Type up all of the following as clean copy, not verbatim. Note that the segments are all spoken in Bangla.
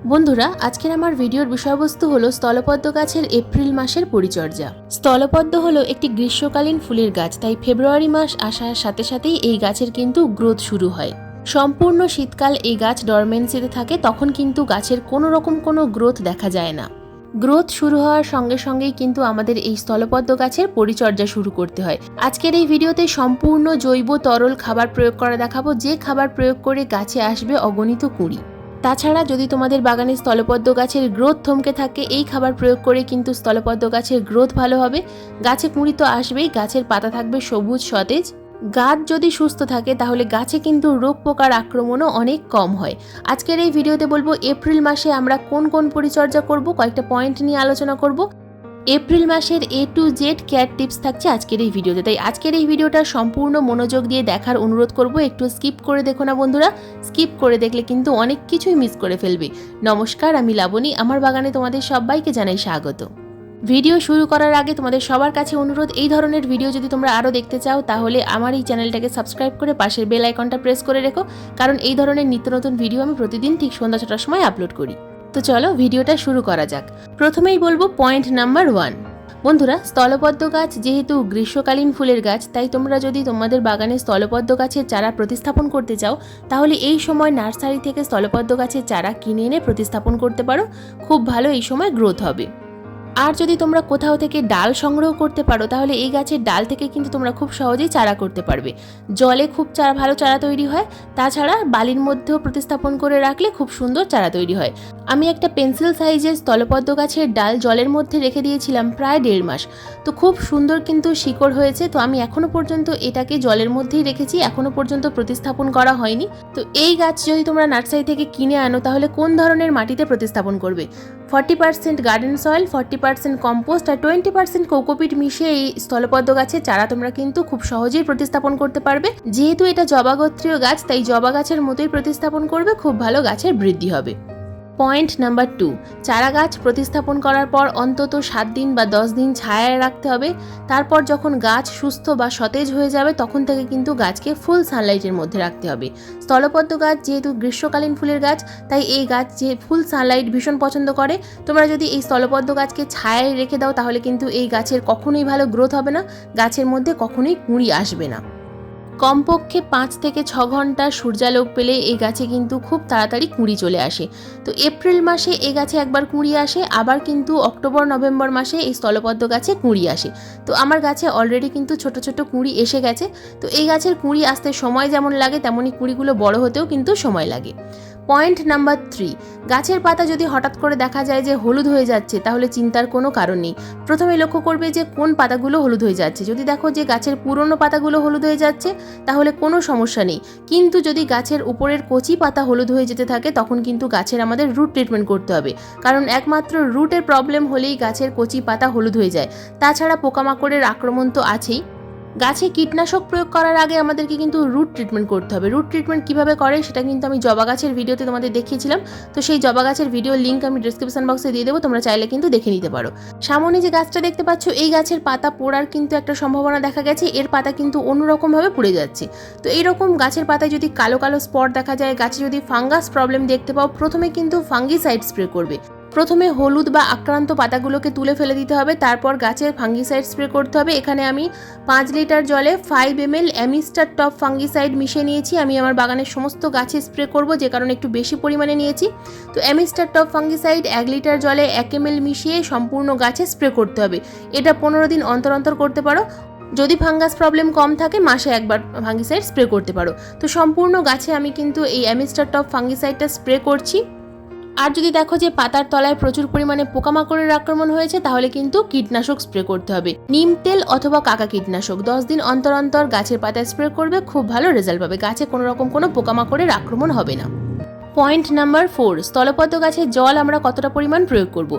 বন্ধুরা, আজকের আমার ভিডিওর বিষয়বস্তু হলো স্থলপদ্ম গাছের এপ্রিল মাসের পরিচর্যা। স্থলপদ্ম হলো একটি গ্রীষ্মকালীন ফুলের গাছ, তাই ফেব্রুয়ারি মাস আসার সাথে সাথেই এই গাছের কিন্তু গ্রোথ শুরু হয়। সম্পূর্ণ শীতকাল এই গাছ ডরমেন্সিতে থাকে, তখন কিন্তু গাছের কোনো রকম কোনো গ্রোথ দেখা যায় না। গ্রোথ শুরু হওয়ার সঙ্গে সঙ্গেই কিন্তু আমাদের এই স্থলপদ্ম গাছের পরিচর্যা শুরু করতে হয়। আজকের এই ভিডিওতে সম্পূর্ণ জৈব তরল খাবার প্রয়োগ করা দেখাবো, যে খাবার প্রয়োগ করে গাছে আসবে অগণিত কুঁড়ি। তাছাড়া যদি তোমাদের বাগানে স্থলপদ্ম গাছের গ্রোথ থমকে থাকে, এই খাবার প্রয়োগ করে কিন্তু স্থলপদ্ম গাছের গ্রোথ ভালো হবে। গাছে কুঁড়ি তো আসবেই, গাছের পাতা থাকবে সবুজ সতেজ। গাছ যদি সুস্থ থাকে তাহলে গাছে কিন্তু রোগ পোকার আক্রমণও অনেক কম হয়। আজকের এই ভিডিওতে বলবো এপ্রিল মাসে আমরা কোন কোন পরিচর্যা করব, কয়েকটা পয়েন্ট নিয়ে আলোচনা করব। এপ্রিল মাসের A to Z care tips থাকছে আজকের এই ভিডিওতে, তাই আজকের এই ভিডিওটা সম্পূর্ণ মনোযোগ দিয়ে দেখার অনুরোধ করব। একটু স্কিপ করে দেখো না বন্ধুরা, স্কিপ করে দেখলে কিন্তু অনেক কিছুই মিস করে ফেলবে। নমস্কার, আমি লাবণী, আমার বাগানে তোমাদের সবাইকে জানাই স্বাগত। ভিডিও শুরু করার আগে তোমাদের সবার কাছে অনুরোধ, এই ধরনের ভিডিও যদি তোমরা আরও দেখতে চাও তাহলে আমার এই চ্যানেলটাকে সাবস্ক্রাইব করে পাশের বেল আইকনটা প্রেস করে রেখো, কারণ এই ধরনের নিত্য নতুন ভিডিও আমি প্রতিদিন ঠিক সন্ধ্যা 6টার সময় আপলোড করি। তো চলো ভিডিওটা শুরু করা যাক। প্রথমেই বলবো পয়েন্ট নাম্বার 1। বন্ধুরা, স্থলপদ্ম গাছ যেহেতু গ্রীষ্মকালীন ফুলের গাছ, তাই তোমরা যদি তোমাদের বাগানে স্থলপদ্ম গাছের চারা প্রতিস্থাপন করতে চাও তাহলে এই সময় নার্সারি থেকে স্থলপদ্ম গাছের চারা কিনে এনে প্রতিস্থাপন করতে পারো। খুব ভালো এই সময় গ্রোথ হবে। আর যদি তোমরা কোথাও থেকে ডাল সংগ্রহ করতে পারো তাহলে এই গাছের ডাল থেকে কিন্তু তোমরা খুব সহজেই চারা করতে পারবে। জলে খুব ভালো চারা তৈরি হয়, তাছাড়া বালির মধ্যেও প্রতিস্থাপন করে রাখলে খুব সুন্দর চারা তৈরি হয়। আমি একটা পেন্সিল সাইজের স্থলপদ্ম গাছের ডাল জলের মধ্যে রেখে দিয়েছিলাম প্রায় 1.5 মাস, তো খুব সুন্দর কিন্তু শিকড় হয়েছে। তো আমি এখনো পর্যন্ত এটাকে জলের মধ্যেই রেখেছি, এখনো পর্যন্ত প্রতিস্থাপন করা হয়নি। তো এই গাছ যদি তোমরা নার্সারি থেকে কিনে আনো তাহলে কোন ধরনের মাটিতে প্রতিস্থাপন করবে? 40% গার্ডেন সয়েল, 40% কম্পোস্ট আর 20% কোকোপিট মিশিয়ে এই স্থলপদ্ম গাছের চারা তোমরা কিন্তু খুব সহজেই প্রতিস্থাপন করতে পারবে। যেহেতু এটা জবা গোত্রীয় গাছ, তাই জবা গাছের মতোই প্রতিস্থাপন করবে, খুব ভালো গাছের বৃদ্ধি হবে। পয়েন্ট নাম্বার 2, চারা গাছ প্রতিস্থাপন করার পর অন্তত 7 দিন বা 10 দিন ছায়ায় রাখতে হবে। তারপর যখন গাছ সুস্থ বা সতেজ হয়ে যাবে তখন থেকে কিন্তু গাছকে ফুল সানলাইটের মধ্যে রাখতে হবে। স্থলপদ্ম গাছ যেহেতু গ্রীষ্মকালীন ফুলের গাছ, তাই এই গাছ যে ফুল সানলাইট ভীষণ পছন্দ করে। তোমরা যদি এই স্থলপদ্ম গাছকে ছায়ায় রেখে দাও তাহলে কিন্তু এই গাছের কখনোই ভালো গ্রোথ হবে না, গাছের মধ্যে কখনোই কুঁড়ি আসবে না। কমপক্ষে 5 থেকে 6 ঘন্টা সূর্যালোক পেলে এই গাছে কিন্তু খুব তাড়াতাড়ি কুঁড়ি চলে আসে। তো এপ্রিল মাসে এই গাছে একবার কুঁড়ি আসে, আবার কিন্তু অক্টোবর নভেম্বর মাসে এই স্থলপদ্ম গাছে কুঁড়ি আসে। তো আমার গাছে অলরেডি কিন্তু ছোট ছোট কুঁড়ি এসে গেছে। তো এই গাছের কুঁড়ি আসতে সময় যেমন লাগে তেমনই কুঁড়িগুলো বড় হতেও কিন্তু সময় লাগে। পয়েন্ট নাম্বার 3, গাছের পাতা যদি হঠাৎ করে দেখা যায় যে হলুদ হয়ে যাচ্ছে তাহলে চিন্তার কোনো কারণ নেই। প্রথমে লক্ষ্য করবে যে কোন পাতাগুলো হলুদ হয়ে যাচ্ছে। যদি দেখো যে গাছের পুরনো পাতাগুলো হলুদ হয়ে যাচ্ছে তাহলে কোনো সমস্যা নেই, কিন্তু যদি গাছের উপরের কচি পাতা হলুদ হয়ে যেতে থাকে তখন কিন্তু গাছের আমাদের রুট ট্রিটমেন্ট করতে হবে, কারণ একমাত্র রুটের প্রবলেম হলেই গাছের কচি পাতা হলুদ হয়ে যায়। তাছাড়া পোকামাকড়ের আক্রমণ তো আছেই। গাছে কীটনাশক প্রয়োগ করার আগে আমাদেরকে কিন্তু রুট ট্রিটমেন্ট করতে হবে। রুট ট্রিটমেন্ট কীভাবে করে সেটা কিন্তু আমি জবা গাছের ভিডিওতে তোমাদের দেখিয়েছিলাম। তো সেই জবা গাছের ভিডিওর লিঙ্ক আমি ডেসক্রিপশন বক্সে দিয়ে দেবো, তোমরা চাইলে কিন্তু দেখে নিতে পারো। সামনে যে গাছটা দেখতে পাচ্ছ, এই গাছের পাতা পোড়ার কিন্তু একটা সম্ভাবনা দেখা গেছে, এর পাতা কিন্তু অন্যরকমভাবে পুড়ে যাচ্ছে। তো এইরকম গাছের পাতায় যদি কালো কালো স্পট দেখা যায়, গাছে যদি ফাঙ্গাস প্রবলেম দেখতে পাও, প্রথমে কিন্তু ফাঙ্গিসাইড স্প্রে করবে। প্রথমে হলুদ বা আক্রান্ত পাতাগুলোকে তুলে ফেলে দিতে হবে, তারপর গাছের ফাঙ্গিসাইড স্প্রে করতে হবে। এখানে আমি 5 লিটার জলে 5 ml অ্যামিস্টার টপ ফাঙ্গিসাইড মিশিয়ে নিয়েছি। আমি আমার বাগানের সমস্ত গাছে স্প্রে করব, যে কারণে একটু বেশি পরিমাণে নিয়েছি। তো অ্যামিস্টার টপ ফাঙ্গিসাইড 1 লিটার জলে 1 ml মিশিয়ে সম্পূর্ণ গাছে স্প্রে করতে হবে। এটা 15 দিন অন্তর অন্তর করতে পারো। যদি ফাঙ্গাস প্রবলেম কম থাকে মাসে একবার ফাঙ্গিসাইড স্প্রে করতে পারো। তো সম্পূর্ণ গাছে আমি কিন্তু এই অ্যামিস্টার টপ ফাঙ্গিসাইডটা স্প্রে করছি। আর যদি দেখো যে পাতার তলায় প্রচুর পরিমাণে পোকামাকড়ের আক্রমণ হয়েছে তাহলে কিন্তু কীটনাশক স্প্রে করতে হবে। নিম তেল অথবা কাকা কীটনাশক 10 দিন অন্তর অন্তর গাছের পাতায় স্প্রে করবে, খুব ভালো রেজাল্ট পাবে, গাছে কোনো রকম কোনো পোকামাকড়ের আক্রমণ হবে না। পয়েন্ট নাম্বার 4, স্থলপদ্ম গাছে জল আমরা কতটা পরিমাণ প্রয়োগ করব।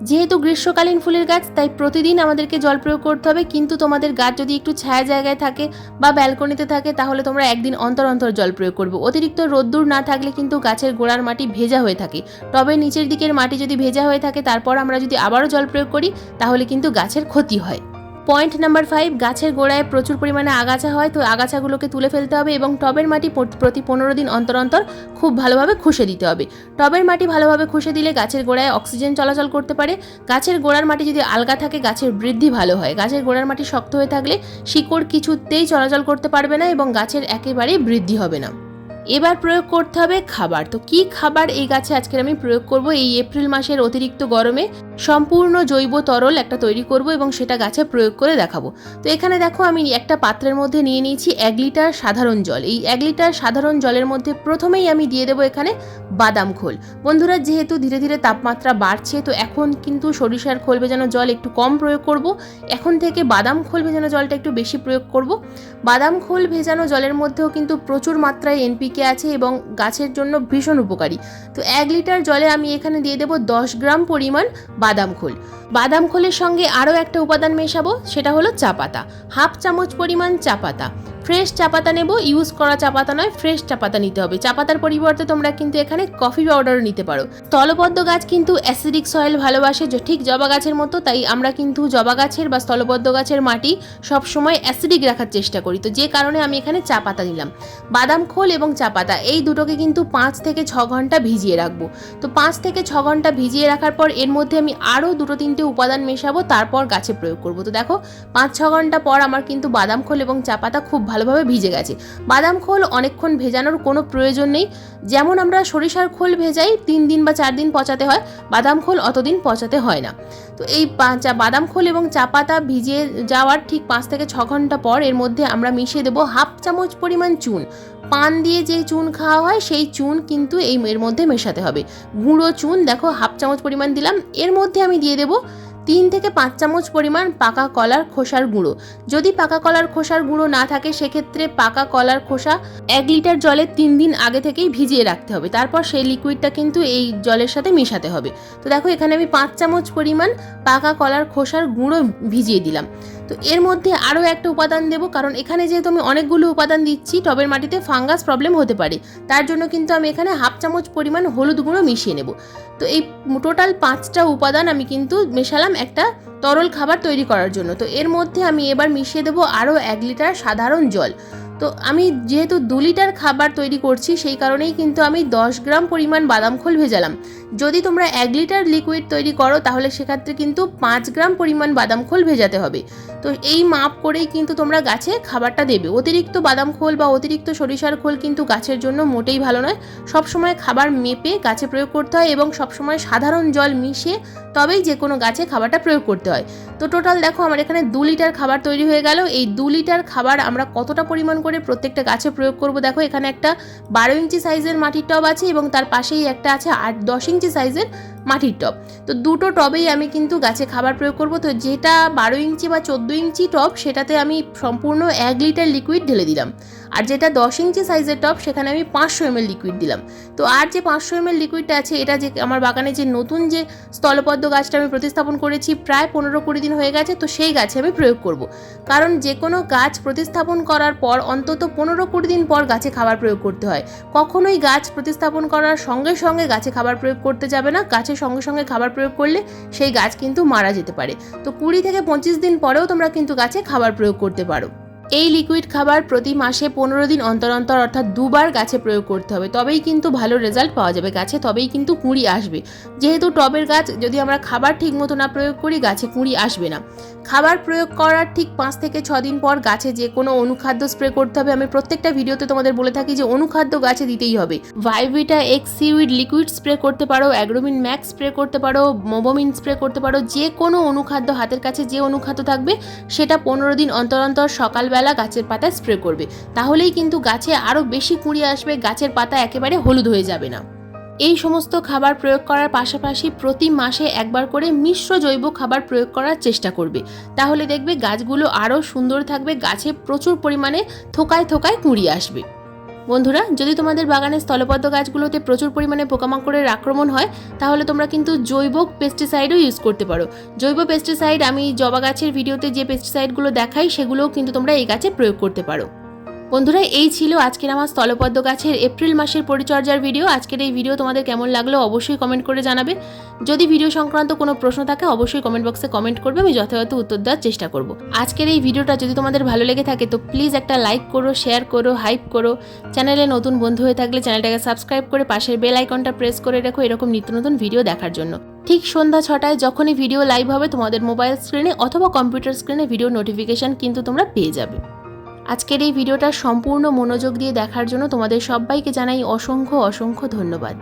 যেহেতু গ্রীষ্মকালীন ফুলের গাছ তাই প্রতিদিন আমাদেরকে জল প্রয়োগ করতে হবে, কিন্তু তোমাদের গাছ যদি একটু ছায়া জায়গায় থাকে বা ব্যালকনিতে থাকে তাহলে তোমরা একদিন অন্তর অন্তর জল প্রয়োগ করবে। অতিরিক্ত রোদ্দুর না থাকলে কিন্তু গাছের গোড়ার মাটি ভেজা হয়ে থাকে, টবের নিচের দিকের মাটি যদি ভেজা হয়ে থাকে তারপর আমরা যদি আবারও জল প্রয়োগ করি তাহলে কিন্তু গাছের ক্ষতি হয়। পয়েন্ট নাম্বার 5, গাছের গোড়ায় প্রচুর পরিমাণে আগাছা হয়, তো আগাছাগুলোকে তুলে ফেলতে হবে এবং টবের মাটি প্রতি 15 দিন অন্তর অন্তর খুব ভালোভাবে খুশে দিতে হবে। টবের মাটি ভালোভাবে খুশে দিলে গাছের গোড়ায় অক্সিজেন চলাচল করতে পারে। গাছের গোড়ার মাটি যদি আলগা থাকে গাছের বৃদ্ধি ভালো হয়। গাছের গোড়ার মাটি শক্ত হয়ে থাকলে শিকড় কিছুতেই চলাচল করতে পারবে না এবং গাছের একেবারেই বৃদ্ধি হবে না। এবার প্রয়োগ করতে হবে খাবার। তো কি খাবার এই গাছে আজকের আমি প্রয়োগ করব? এই এপ্রিল মাসের অতিরিক্ত গরমে সম্পূর্ণ জৈব তরল একটা তৈরি করব এবং সেটা গাছে প্রয়োগ করে দেখাবো। তো এখানে দেখো আমি একটা পাত্রের মধ্যে নিয়ে নিয়েছি 1 লিটার সাধারণ জল। এই 1 লিটার সাধারণ জলের মধ্যে প্রথমেই আমি দিয়ে দেবো এখানে বাদাম খোল। বন্ধুরা, যেহেতু ধীরে ধীরে তাপমাত্রা বাড়ছে, তো এখন কিন্তু সরিষার খোল ভেজানো জল একটু কম প্রয়োগ করব। এখন থেকে বাদাম খোল ভেজানো জলটা একটু বেশি প্রয়োগ করব। বাদাম খোল ভেজানো জলের মধ্যেও কিন্তু প্রচুর মাত্রায় এনপিকে আছে এবং গাছের জন্য ভীষণ উপকারী। তো 1 লিটার জলে আমি এখানে দিয়ে দেবো 10 গ্রাম পরিমাণ বাদাম খোল। বাদাম খোলের সঙ্গে আরও একটা উপাদান মেশাবো, সেটা হলো চা পাতা। 1/2 চামচ পরিমাণ চা পাতা। ফ্রেশ চা পাতা নেব, ইউজ করা চা পাতা নয়, ফ্রেশ চা পাতা নিতে হবে। চা পাতার পরিবর্তে তোমরা কিন্তু এখানে কফি পাউডারও নিতে পারো। স্থলপদ্ম গাছ কিন্তু অ্যাসিডিক সয়েল ভালোবাসে, ঠিক জবা গাছের মতো। তাই আমরা কিন্তু জবা গাছের বা স্থলপদ্ম গাছের মাটি সবসময় অ্যাসিডিক রাখার চেষ্টা করি। তো যে কারণে আমি এখানে চা পাতা নিলাম। বাদাম খোল এবং চা পাতা এই দুটোকে কিন্তু 5 থেকে 6 ঘন্টা ভিজিয়ে রাখবো। তো 5 থেকে 6 ঘন্টা ভিজিয়ে রাখার পর এর মধ্যে আমি আরও 2-3টে উপাদান মেশাবো, তারপর গাছে প্রয়োগ করব। তো দেখো 5-6 ঘন্টা পর আমার কিন্তু বাদাম খোল এবং চা পাতা খুব ভালোভাবে ভিজে গেছে। বাদাম খোল অনেকক্ষণ ভেজানোর কোনো প্রয়োজন নেই। যেমন আমরা সরিষার খোল ভেজাই 3 দিন বা 4 দিন পচাতে হয়, বাদাম খোল অতদিন পচাতে হয় না। তো এই বাদাম খোল এবং চা পাতা ভিজে যাওয়ার ঠিক 5 থেকে 6 ঘন্টা পর এর মধ্যে আমরা মিশিয়ে দেবো 1/2 চামচ পরিমাণ চুন। পান দিয়ে যে চুন খাওয়া হয় সেই চুন কিন্তু এর মধ্যে মেশাতে হবে। গুঁড়ো চুন দেখো 1/2 চামচ পরিমাণ দিলাম। এর মধ্যে আমি দিয়ে দেবো 3 থেকে 5 চামচ পরিমাণ পাকা কলার খোসার গুঁড়ো। যদি পাকা কলার খোসার গুঁড়ো না থাকে সেক্ষেত্রে পাকা কলার খোসা 1 লিটার জলে 3 দিন আগে থেকেই ভিজিয়ে রাখতে হবে। তারপর সেই লিকুইডটা কিন্তু এই জলের সাথে মেশাতে হবে। তো দেখো এখানে আমি 5 চামচ পরিমাণ পাকা কলার খোসার গুঁড়ো ভিজিয়ে দিলাম। তো এর মধ্যে আরও একটা উপাদান দেবো, কারণ এখানে যেহেতু আমি অনেকগুলো উপাদান দিচ্ছি টবের মাটিতে ফাঙ্গাস প্রবলেম হতে পারে, তার জন্য কিন্তু আমি এখানে 1/2 চামচ পরিমাণ হলুদ গুঁড়ো মিশিয়ে নেব। তো এই টোটাল 5টা উপাদান আমি কিন্তু মেশালাম একটা তরল খাবার তৈরি করার জন্য। তো এর মধ্যে আমি এবার মিশিয়ে দেবো আরও 1 লিটার সাধারণ জল। তো আমি যেহেতু 2 লিটার খাবার তৈরি করছি সেই কারণেই কিন্তু আমি 10 গ্রাম পরিমাণ বাদাম খোল ভেজালাম। যদি তোমরা 1 লিটার লিকুইড তৈরি করো তাহলে সেক্ষেত্রে কিন্তু 5 গ্রাম পরিমাণ বাদাম খোল ভেজাতে হবে। তো এই মাপ করেই কিন্তু তোমরা গাছে খাবারটা দেবে। অতিরিক্ত বাদাম খোল বা অতিরিক্ত সরিষার খোল কিন্তু গাছের জন্য মোটেই ভালো নয়। সবসময় খাবার মেপে গাছে প্রয়োগ করতে হয় এবং সবসময় সাধারণ জল মিশিয়ে তবেই যে কোনো গাছে খাবারটা প্রয়োগ করতে হয়। তো টোটাল দেখো আমার এখানে 2 লিটার খাবার তৈরি হয়ে গেল। এই 2 লিটার খাবার আমরা কতটা পরিমাণ করে প্রত্যেকটা গাছে প্রয়োগ করব দেখো। এখানে একটা 12 ইঞ্চি সাইজের মাটির টব আছে এবং তার পাশেই একটা আছে 8-10 ইঞ্চি সাইজের মাটির টব। তো দুটো টবেই আমি কিন্তু গাছে খাবার প্রয়োগ করব। তো যেটা 12 ইঞ্চি বা 14 ইঞ্চি টব সেটাতে আমি সম্পূর্ণ 1 লিটার লিকুইড ঢেলে দিলাম, আর যেটা 10 ইঞ্চি সাইজের টব সেখানে আমি 500 ml লিকুইড দিলাম। তো আর যে 500 ml লিকুইডটা আছে এটা যে আমার বাগানে যে নতুন যে স্থলপদ্ম গাছটা আমি প্রতিস্থাপন করেছি প্রায় 15-20 দিন হয়ে গেছে, তো সেই গাছে আমি প্রয়োগ করব। কারণ যে কোনো গাছ প্রতিস্থাপন করার পর অন্তত 15-20 দিন পর গাছে খাবার প্রয়োগ করতে হয়। কখনোই গাছ প্রতিস্থাপন করার সঙ্গে সঙ্গে গাছে খাবার প্রয়োগ করতে যাবে না। গাছের সঙ্গে সঙ্গে খাবার প্রয়োগ করলে সেই গাছ কিন্তু মারা যেতে পারে। তো 20 থেকে 25 দিন পরেও তোমরা কিন্তু গাছে খাবার প্রয়োগ করতে পারো। এই লিকুইড খাবার প্রতি মাসে 15 দিন অন্তর অন্তর অর্থাৎ 2 বার গাছে প্রয়োগ করতে হবে, তবেই কিন্তু ভালো রেজাল্ট পাওয়া যাবে গাছে, তবেই কিন্তু কুঁড়ি আসবে। যেহেতু টবের গাছ যদি আমরা খাবার ঠিক মতো না প্রয়োগ করি গাছে কুঁড়ি আসবে না। খাবার প্রয়োগ করার ঠিক 5 থেকে 6 দিন পর গাছে যে কোনো অনুখাদ্য স্প্রে করতে হবে। আমি প্রত্যেকটা ভিডিওতে তোমাদের বলে থাকি যে অনুখাদ্য গাছে দিতেই হবে। ভাইভিটা এক্স সিউইড লিকুইড স্প্রে করতে পারো, অ্যাগ্রোমিন ম্যাক্স স্প্রে করতে পারো, মোবোমিন স্প্রে করতে পারো। যে কোনো অনুখাদ্য হাতের কাছে যে অনুখাদ্য থাকবে সেটা 15 দিন অন্তর অন্তর সকালবেলা গাছের পাতায় স্প্রে করবে। তাহলেই কিন্তু গাছে আরও বেশি কুঁড়ি আসবে, গাছের পাতা একেবারে হলুদ হয়ে যাবে না। এই সমস্ত খাবার প্রয়োগ করার পাশাপাশি প্রতি মাসে একবার করে মিশ্র জৈব খাবার প্রয়োগ করার চেষ্টা করবে। তাহলে দেখবে গাছগুলো আরও সুন্দর থাকবে, গাছে প্রচুর পরিমাণে থোকায় থোকায় কুঁড়ি আসবে। বন্ধুরা, যদি তোমাদের বাগানের স্থলপদ্ম গাছগুলোতে প্রচুর পরিমাণে পোকামাকড়ের আক্রমণ হয় তাহলে তোমরা কিন্তু জৈব পেস্টিসাইডও ইউজ করতে পারো। জৈব পেস্টিসাইড আমি জবা গাছের ভিডিওতে যে পেস্টিসাইডগুলো দেখাই সেগুলোও কিন্তু তোমরা এই গাছে প্রয়োগ করতে পারো। বন্ধুরা, এই ছিল আজকের আমার স্থলপদ্ম গাছের এপ্রিল মাসের পরিচর্যার ভিডিও। আজকের এই ভিডিও তোমাদের কেমন লাগলো অবশ্যই কমেন্ট করে জানাবে। যদি ভিডিও সংক্রান্ত কোনো প্রশ্ন থাকে অবশ্যই কমেন্ট বক্সে কমেন্ট করবে, আমি যথাযথ উত্তর দেওয়ার চেষ্টা করব। আজকের এই ভিডিওটা যদি তোমাদের ভালো লেগে থাকে তো প্লিজ একটা লাইক করো, শেয়ার করো, হাইপ করো। চ্যানেলে নতুন বন্ধু হয়ে থাকলে চ্যানেলটাকে সাবস্ক্রাইব করে পাশের বেল আইকনটা প্রেস করে রেখো এরকম নিত্য নতুন ভিডিও দেখার জন্য। ঠিক সন্ধ্যা 6টায় যখনই ভিডিও লাইভ হবে তোমাদের মোবাইল স্ক্রিনে অথবা কম্পিউটার স্ক্রিনে ভিডিও নোটিফিকেশন কিন্তু তোমরা পেয়ে যাবে। আজকের এই ভিডিওটা সম্পূর্ণ মনোযোগ দিয়ে দেখার জন্য তোমাদের সবাইকে জানাই অসংখ্য অসংখ্য ধন্যবাদ।